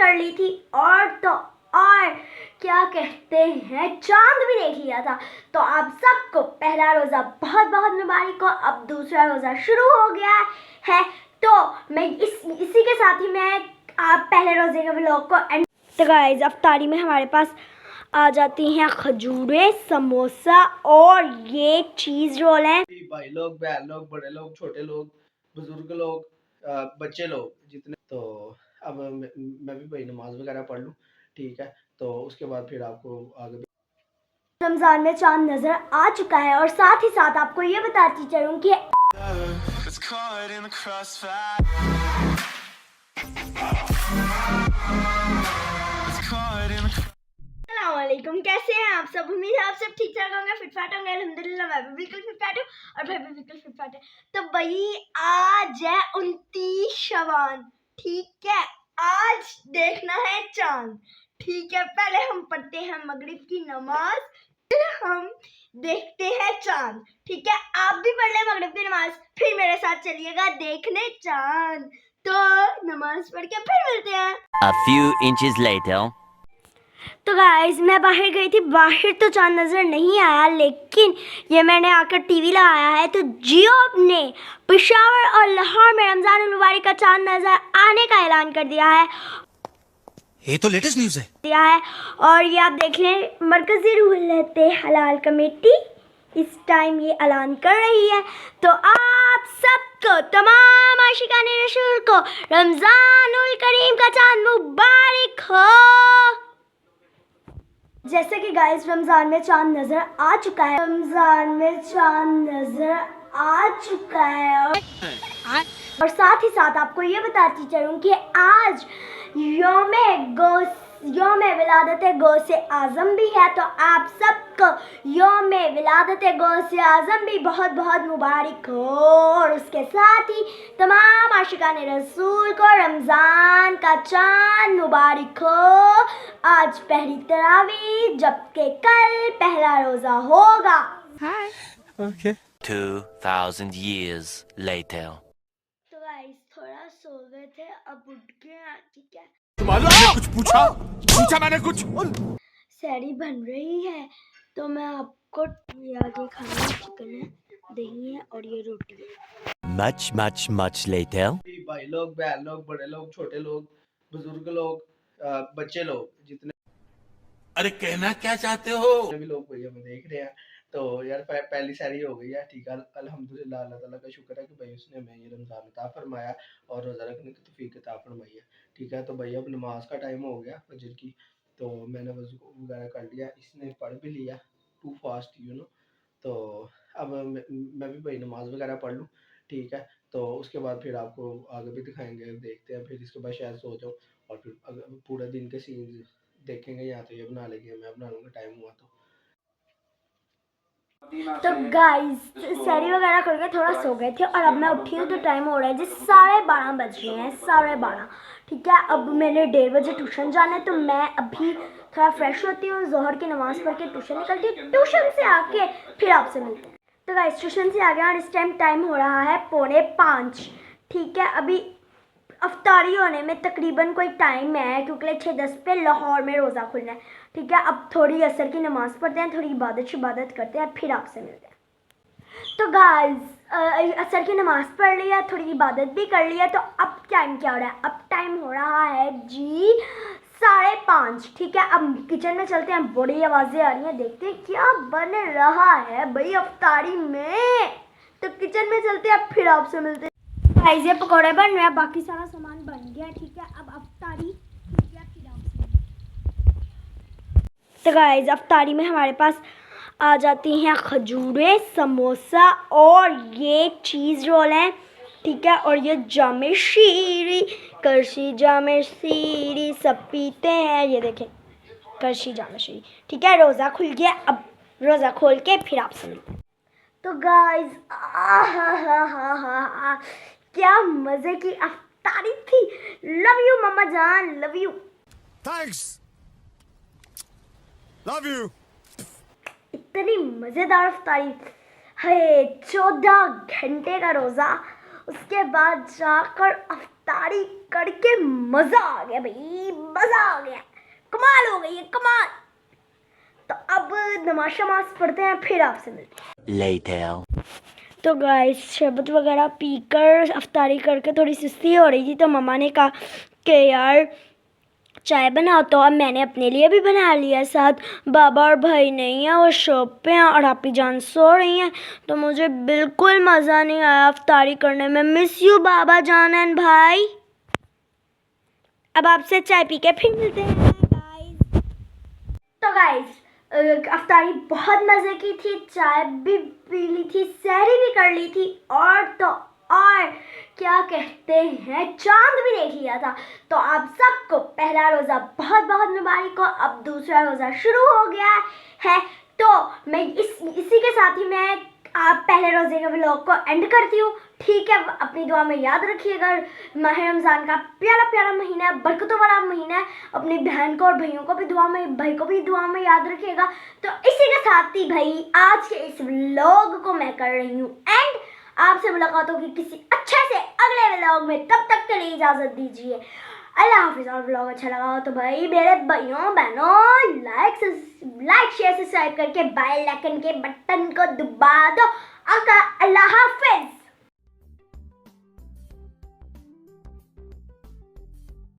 कर ली थी और तो और क्या कहते हैं चांद भी देख लिया था। तो आप सबको पहला रोज़ा बहुत बहुत मुबारक हो। अब दूसरा रोज़ा शुरू हो गया है तो मैं इसी के साथ ही मैं आप पहले रोज़े के व्लॉग को एंड। तो गाइस अफ्तारी में हमारे पास आ जाती हैं खजूरें, समोसा और ये चीज़ रोल हैं। भाई लोग, बहन लोग, बड़े लोग, छोटे लोग, बुजुर्ग लोग, बच्चे लोग जितने। तो अब मैं भी भाई नमाज वगैरह पढ़ लूँ, ठीक है। तो उसके बाद फिर आपको आगे रमज़ान में चांद नज़र आ चुका है और साथ ही साथ आपको ये बताती चलूँ कि अस्सलामुअलैकुम, कैसे हैं आप सब। उम्मीद है आप सब ठीक ठाक होंगे, फिटफाट होंगे। अल्हम्दुलिल्लाह मैं भी बिल्कुल फिटफाट हूँ और भाई भी बिल्कुल फिटफाट है। तो भाई आज है 29 शवान, ठीक है। आज देखना है चांद, ठीक है। पहले हम पढ़ते हैं मगरिब की नमाज, फिर हम देखते हैं चांद, ठीक है। आप भी पढ़ लें मगरिब की नमाज, फिर मेरे साथ चलिएगा देखने चांद। तो नमाज पढ़ के फिर मिलते हैं। A few inches later. तो गाइस मैं बाहर गई थी, बाहर तो चांद नज़र नहीं आया, लेकिन ये मैंने आकर टीवी लगाया है तो जियो ने पेशावर और लाहौर में रमज़ान मुबारक का चांद नज़र आने का ऐलान कर दिया है। ये तो लेटेस्ट न्यूज़ है और ये आप देख लें, मरकज़ी रूहत हलाल कमेटी इस टाइम ये ऐलान कर रही है। तो आप सबको, तमाम आशिकाने रसूल को रमज़ानुल करीम का चांद मुबारक हो। जैसे कि गाइस रमज़ान में चांद नज़र आ चुका है, रमज़ान में चांद नज़र आ चुका है और साथ ही साथ आपको ये बताती चलूँ कि आज योम विलादत गौसे आज़म भी है। तो आप सबको योम विलादत गौसे आज़म भी बहुत बहुत मुबारक हो और उसके साथ ही तमाम आशिकाने रसूल को रमज़ान का चांद मुबारक हो। आज पहली तरावी जबकि कल पहला रोज़ा होगा। Okay 2000 years later. तो गाइस थोड़ा सो गए थे, अब उठ गए, ठीक है। मैंने कुछ पूछा मैंने कुछ। सैरी बन रही है तो मैं आपको आगे खाना चिकन है, दही है और ये रोटी है। Much later. भाई लोग, बहन लोग, बड़े लोग, छोटे लोग, बुजुर्ग लोग, बच्चे लोग जितने। अरे कहना क्या चाहते हो? भी लोग भैया हमें देख रहे हैं। तो यार पहली सारी हो गई है, ठीक है। अल्हम्दुलिल्लाह, अल्लाह ताला का शुक्र है कि भाई उसने हमें ये रमज़ान अता फरमाया और रोज़ा रखने की तौफीक अता फरमाई है, ठीक है। तो भाई अब नमाज का टाइम हो गया फजर की, तो मैंने वज़ू वगैरह कर लिया, इसने पढ़ भी लिया, टू फास्ट यू नो। तो अब मैं भी भाई नमाज वगैरह पढ़ लूँ, ठीक है। तो उसके बाद फिर आपको आगे भी दिखाएंगे, देखते हैं। फिर इसके बाद शायद सो जाऊँ और फिर अगर पूरे दिन के सीन देखेंगे, या तो ये बना लेंगे, मैं बना लूँगा टाइम हुआ तो। तो गाइस सैरी वगैरह करके थोड़ा सो गए थे और अब मैं उठी हूँ तो टाइम हो रहा है जी 12:30 बज रहे हैं, 12:30, ठीक है। अब मैंने 1:30 बजे ट्यूशन जाना है तो मैं अभी थोड़ा फ्रेश होती हूँ, ज़ोहर की नमाज़ पढ़ के ट्यूशन निकलती हूँ, ट्यूशन से आके फिर आपसे मिलते हैं। तो गाइस ट्यूशन से आ गया और इस टाइम हो रहा है 4:45, ठीक है। अभी अफ्तारी होने में तकरीबन कोई टाइम है क्योंकि 6:10 पे लाहौर में रोज़ा खुलना है, ठीक है। अब थोड़ी असर की नमाज़ पढ़ते हैं, थोड़ी इबादत करते हैं, फिर आपसे मिलते हैं। तो गाइस असर की नमाज़ पढ़ लिया, थोड़ी इबादत भी कर लिया। तो अब टाइम क्या हो रहा है, अब टाइम हो रहा है जी 5:30, ठीक है। अब किचन में चलते हैं, बड़ी आवाज़ें आ रही हैं, देखते हैं क्या बन रहा है भाई अफ्तारी में। तो किचन में चलते हैं, फिर आपसे मिलते हैं। गाइस ये पकौड़े बन रहे हैं, बाकी सारा सामान बन गया, ठीक है। अब अफ्तारी, ठीक है, फिर आपसे। तो गाइस अफ्तारी में हमारे पास आ जाती हैं खजूरें, समोसा और ये चीज़ रोल हैं, ठीक है। और ये जामे शीरी, करशी जामे शीरी सब पीते हैं, ये देखें करशी जामे शीरी, ठीक है। रोज़ा खुल गया, अब रोज़ा खोल के फिर आपसे मिलते हैं। तो गाइस हा क्या मज़े की अफ्तारी थी। लव यू मम्मा जान, love you. Thanks, love you. इतनी मज़ेदार अफ्तारी है, 14 घंटे का रोज़ा, उसके बाद जाकर अफ्तारी करके मज़ा आ गया भाई। मज़ा आ गया, कमाल हो गई है, कमाल। तो अब नमाज शमाज पढ़ते हैं, फिर आपसे मिलते हैं। Later. तो गाइस शरबत वगैरह पीकर अफ्तारी करके थोड़ी सुस्ती हो रही थी, तो मम्मा ने कहा कि यार चाय बना, तो अब मैंने अपने लिए भी बना लिया। साथ बाबा और भाई नहीं है, वो शॉप पे हैं, और आपी जान सो रही हैं, तो मुझे बिल्कुल मज़ा नहीं आया अफ्तारी करने में। मिस यू बाबा जान एंड भाई। अब आपसे चाय पी के फिर मिलते हैं गाइस। तो गाइस अफ्तारी बहुत मज़े की थी, चाय भी पी ली थी, सहरी भी कर ली थी, और तो और क्या कहते हैं चांद भी देख लिया था। तो आप सबको पहला रोज़ा बहुत बहुत मुबारक हो। अब दूसरा रोज़ा शुरू हो गया है, तो मैं इसी के साथ ही मैं आप पहले रोज़े के व्लॉग को एंड करती हूँ। ठीक है, अपनी दुआ में याद रखिएगा, माह रमज़ान का प्यारा प्यारा महीना है, बरकतों वाला महीना है। अपनी बहन को और भाइयों को भी दुआ में, भाई को भी दुआ में याद रखिएगा। तो इसी के साथ ही भाई आज के इस व्लॉग को मैं कर रही हूँ एंड। आपसे मुलाकात होगी किसी अच्छे से अगले व्लॉग में, तब तक के लिए इजाज़त दीजिए। अल्लाह हाफिज़। और व्लॉग अच्छा लगा हो तो भाई मेरे भाइयों बहनों लाइक शेयर सब्सक्राइब करके बेल आइकन के बटन को दबा दो। अल्लाह हाफिज़।